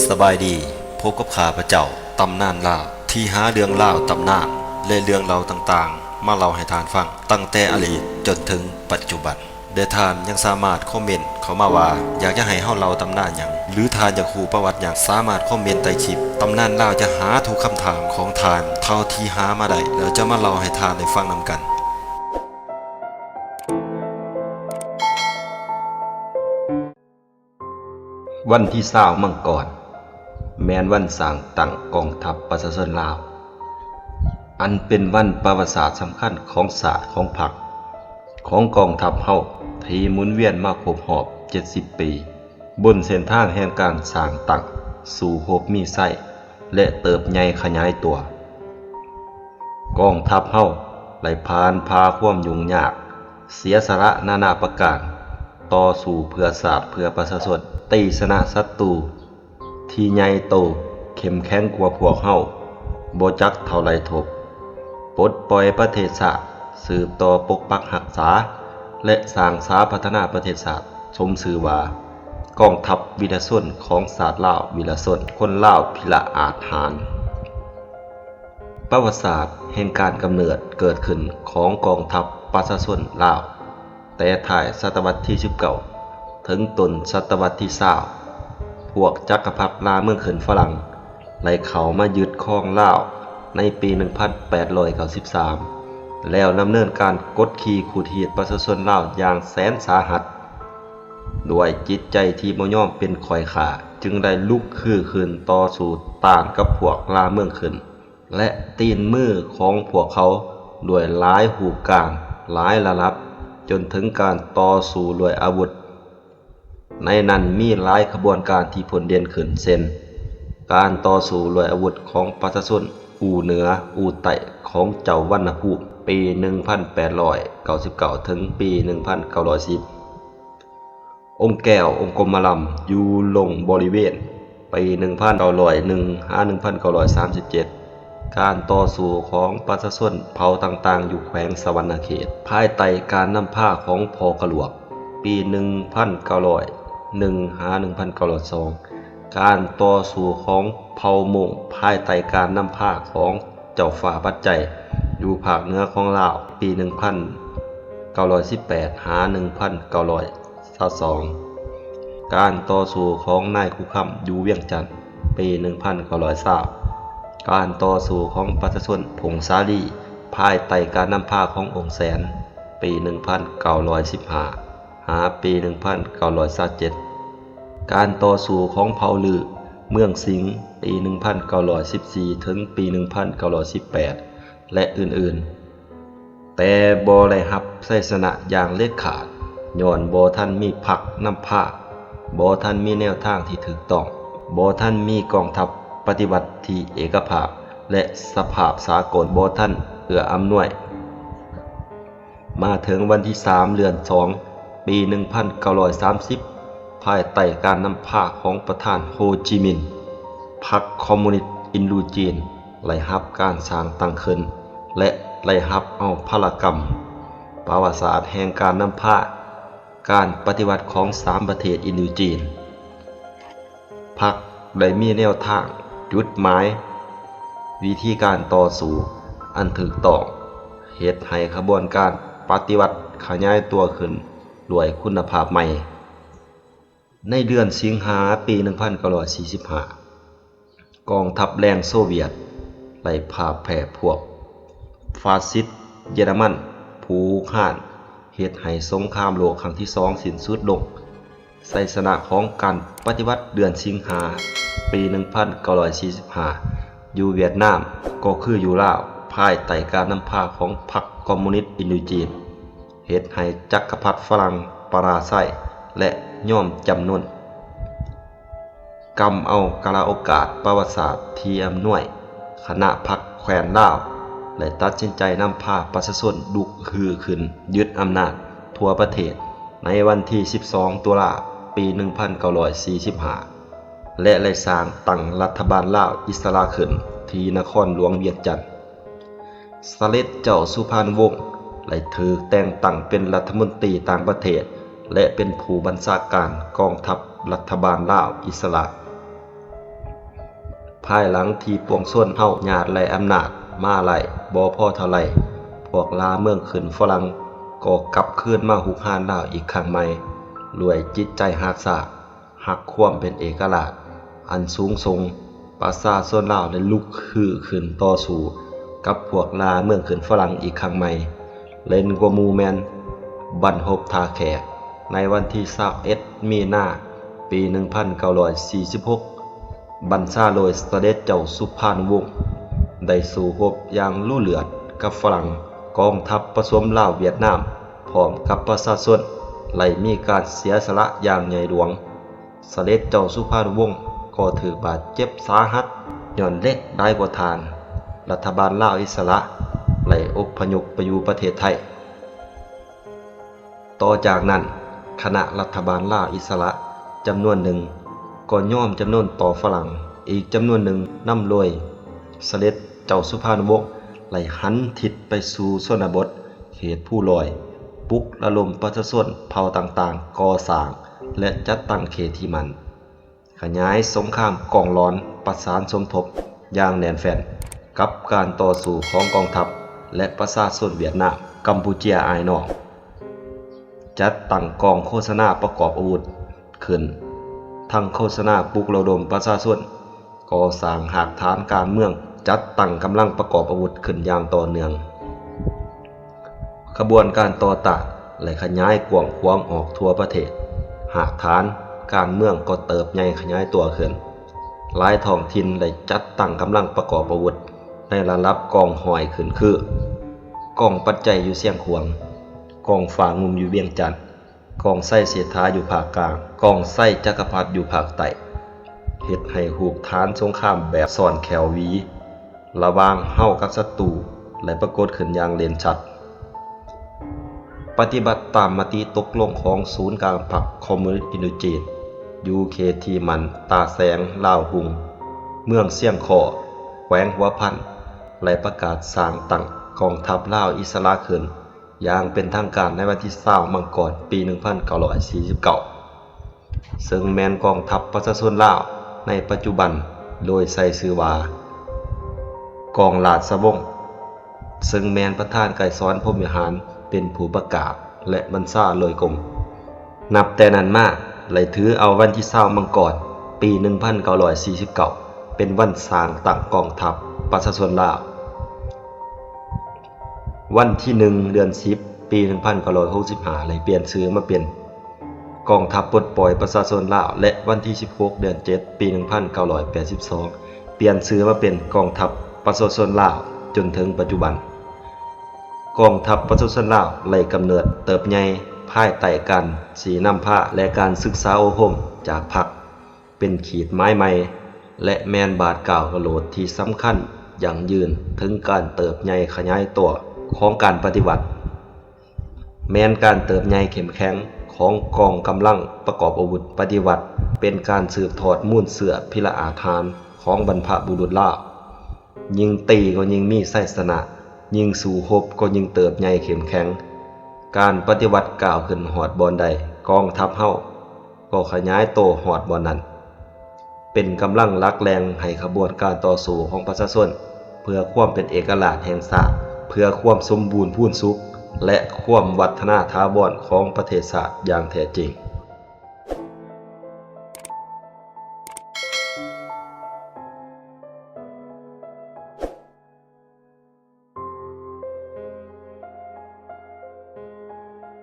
สบายดีพบกับข้าพเจ้าตำนานลาวที่หาเรื่องเล่าตำนานและเรื่องเล่าต่างๆมาเล่าให้ทานฟังตั้งแต่อดีตจนถึงปัจจุบันเดยวทานยังสามารถคอมเมนต์เข้ามาว่าอยากจะให้เฮาเล่าตำนานหยังหรือทานอยากรู้ประวัติหยังสามารถคอมเมนต์ใต้คลิปตำนานลาวจะหาทุกคำถามของทานเท่าที่หามาได้แล้วจะมาเล่าให้ทานได้ฟังนำกันวันที่20มังกรแม้นวันสร้างตั้งกองทัพประชาชนลาวอันเป็นวันประวัติศาสตร์สำคัญของศาสตร์ของพรรคของกองทัพเฮาที่หมุนเวียนมาครบรอบ70ปีบนเส้นทางแห่งการสร้างตั้งสู่โฮบมีไส้และเติบใหญ่ขยายตัวกองทัพเฮาไหลผ่านพาความยุ่งยากเสียสละนานาประการต่อสู้เพื่อศาสตร์เพื่อประชาชนตีชนะศัตรูที่ใหญ่โตเข้มแข็งกว่าพวกเฮาบ่จักเท่าไรทบปลดปล่อยประเทศชาติสืบต่อปกปักรักษาและสร้างสาพัฒนาประเทศชาติสมชื่อว่ากองทัพวีรชนของศาสตร์ลาววีรชนคนลาวพิละอาจหาญประวัติศาสตร์แห่งการกำเนิดเกิดขึ้นของกองทัพประชาชนลาวแต่ท้ายศตวรรษที่19ถึงต้นศตวรรษที่20พวกจักรพรรดิลาเมืองเขินฝรั่งไหลเข้ามายึดครองลาวในปี 1893 แล้วดำเนินการกดขี่ขูดรีดประชาชนลาวอย่างแสนสาหัสด้วยจิตใจที่บ่ยอมเป็นข่อยข่าจึงได้ลุกขึ้นต่อสู้ต้านกับพวกลาเมืองเขินและตีนมือของพวกเขาด้วยหลายหูกลางหลายระดับจนถึงการต่อสู้ด้วยอาวุธในนั้นมีหลายขบวนการที่ผลเด่นขึ้นเช่นการต่อสู้ด้วยอาวุธของประชาชนอู่เหนืออู่ใต้ของเจ้าวรรณภูมิปี 1899 ถึงปี 1910 องค์แก้วองค์กรมลำอยู่ลงบริเวณปี 1901-1937 การต่อสู้ของประชาชนเผ่าต่างๆอยู่แขวงสะวรรณเขตภายใต้การนำพาของพอกระหลวกปี 1901-1902 การต่อสู้ของเผ่ามงภายใต้การนำพาของเจ้าฟ้าปัจจัยอยู่ภาคเหนือของลาวปี 1918-1922 การต่อสู้ของนายคุคำอยู่เวียงจันทน์ปี 1920 การต่อสู้ของประชาชนผงสาลีภายใต้การนำพาขององค์แสนปี 1915 หาปี 1927 การต่อสู้ของเผ่าลือเมืองสิงห์ปี 1914 ถึงปี 1918 และอื่นๆแต่บ่ได้รับชัยชนะอย่างเด็ดขาดย้อนบ่ทันมีพรรคนำพาบ่ทันมีแนวทางที่ถูกต้องบ่ทันมีกองทัพปฏิบัติที่เอกภาพและสภาพสากลบ่ทันเอื้ออำนวยมาถึงวันที่3เดือน2ปี 1930 ภายใต้การนำพาของประธานโฮจิมินห์พรรคคอมมิวนิสต์อินโดจีนไล่รับการสร้างตั้งขึ้นและไล่รับเอาพลกรรมประวัติศาสตร์แห่งการนำพาการปฏิวัติของ3ประเทศอินโดจีนพรรคได้มีแนวทางจุดหมายวิธีการต่อสู้อันถูกต้องเฮ็ดให้ขบวนการปฏิวัติขยายตัวขึ้นด้วยคุณภาพใหม่ในเดือนสิงหาปี 1945 กองทัพแรงโซเวียตไล่พ่ายแพ้พวกฟาสซิสต์เยอรมันผูกขาดเฮ็ดให้สงครามโลกครั้งที่2สิ้นสุดลงชัยชนะของการปฏิวัติเดือนสิงหาปี 1945 อยู่เวียดนามก็คืออยู่ลาวภายใต้การนำพาของพรรคคอมมิวนิสต์อินโดจีนเฮ็ดให้จักรพรรดิฝรั่งปราศัยและยอมจำนนกำเอากาลโอกาสประวัติศาสตร์ที่อำนวยคณะพรรคแคว้นลาวและตัดสินใจนำพาประชาชนลุกฮือขึ้นยึดอำนาจทั่วประเทศในวันที่12ตุลาปี 1945 และได้สร้างตั้งรัฐบาลลาวอิสระขึ้นที่นครหลวงเวียงจันทน์เสด็จเจ้าสุพรรณวงศ์ได้ถูกแต่งตั้งเป็นรัฐมนตรีต่างประเทศและเป็นผู้บัญชาการกองทัพรัฐบาลลาวอิสระ ภายหลังที่ปวงชนเฮาญาติและอำนาจมาไล่บ่พอเท่าไหร่พวกลาเมืองขึ้นฝรั่งก็กลับคืนมาหุกหานลาวอีกครั้งใหม่ด้วยจิตใจหักษาหักความเป็นเอกราชอันสูงส่งประชาชนลาวได้ลุกฮือขึ้นต่อสู้กับพวกลาเมืองขึ้นฝรั่งอีกครั้งใหม่เล่นกว่าหมู่แม่นบั้นฮบท่าแขกในวันที่21มีนาปี 1946 บัญชาโดยเสด็จเจ้าสุภานุวงศ์ได้สู้รบอย่างลุ่เลือดกับฝรั่งกองทัพผสมลาวเวียดนามพร้อมกับประชาชนไหลมีการเสียสละอย่างใหญ่หลวงเสด็จเจ้าสุภานุวงศ์ก็ถือบาดเจ็บสาหัสย้อนเล็กได้กว่าทานรัฐบาลลาวอิสระไหลอพยพไปอยู่ประเทศไทยต่อจากนั้นคณะรัฐบาลลาวอิสระจำนวนหนึ่งก็ย่อมจำนวนต่อฝรั่งอีกจำนวนหนึ่งนำโดยเสด็จเจ้าสุภานุวงศ์ไหลหันทิศไปสู่ชนบทเขตผู้ลอยปลุกระลมประชาชนเผ่าต่างๆก่อสร้างและจัดตั้งเขตที่มันขยายสงครามกองร้อนประสานสมทบอย่างแน่นแฟ้นกับการต่อสู้ของกองทัพและประชาชนเวียดนามกัมพูชาอ้ายน้องจัดตั้งกองโฆษณาประกอบอาวุธขึ้นทั้งโฆษณาปลุกระดมประชาชนก่อสร้างหากฐานการเมืองจัดตั้งกำลังประกอบอาวุธขึ้นอย่างต่อเนื่องขบวนการต่อต้านและขยายกว้างขวางออกทั่วประเทศหากฐานการเมืองก็เติบใหญ่ขยายตัวขึ้นหลายท้องถิ่นได้จัดตั้งกำลังประกอบอาวุธในระดับกองหอยขึ้นคือกองปัจจัยอยู่เสียงขวางกองฝางุมอยู่เวียงจันทน์กองไส้เสถาอยู่ภาคกลางกองไส้จักรพรรดิอยู่ภาคใต้เฮ็ดให้หูกฐานสงครามแบบซ่อนแขวหวีระหว่างเฮากับศัตรูและปรากฏขึ้นอย่างเด่นชัดปฏิบัติตามมติตกลงของศูนย์กลางพรรคคอมมิวนิสต์อินโดจีนอยู่เขตที่มันตาแสงลาวหุงเมืองเสียงขอแขวงหัวพันและประกาศสร้างตั้งกองทัพลาวอิสระขึ้นอย่างเป็นทางการในวันที่20มังกรปี 1949 ซึ่งแม่นกองทัพประชาชนลาวในปัจจุบันโดยใช้ชื่อว่ากองราชวงศ์ซึ่งแม่นประธานไกรสอนพรหมวิหารเป็นผู้ประกาศและบัญชาโดยกรมนับแต่นั้นมาเลยถือเอาวันที่20มังกรปี 1949 เป็นวันสร้างตั้งกองทัพประชาชนลาววันที่1เดือน10ปี 1965เลยเปลี่ยนชื่อมาเป็นกองทัพปลดปล่อยประชาชนลาวและวันที่16เดือน7ปี 1982เปลี่ยนชื่อมาเป็นกองทัพประชาชนลาวจนถึงปัจจุบันกองทัพประชาชนลาวเลยกำเนิดเติบใหญ่ภายใต้การสีน้ำผ้าและการศึกษาอบรมจากพรรคเป็นขีดไม้ใหม่และแมนบาทกล่าวกระโหลดที่สำคัญอย่างยืนถึงการเติบใหญ่ขยายตัวของการปฏิวัติแม้นการเติบใหญ่เข้มแข็งของกองกำลังประกอบอาวุธปฏิวัติเป็นการสืบทอดมูลเสือพิละอาทานของบรรพบุรุษลาวยิ่งตีก็ยิ่งมีไส้สนะยิ่งสู่รบก็ยิ่งเติบใหญ่เข้มแข็งการปฏิวัติก้าวขึ้นหอดบอนใดกองทัพเฮาก็ขยายโตหอดบอนนั้นเป็นกำลังหลักแรงให้ขบวนการต่อสู้ของประชาชนเพื่อความเป็นเอกราชแห่งชาติเพื่อความสมบูรณ์พูนสุขและความวัฒนาถาวรของประเทศชาติอย่างแท้จริง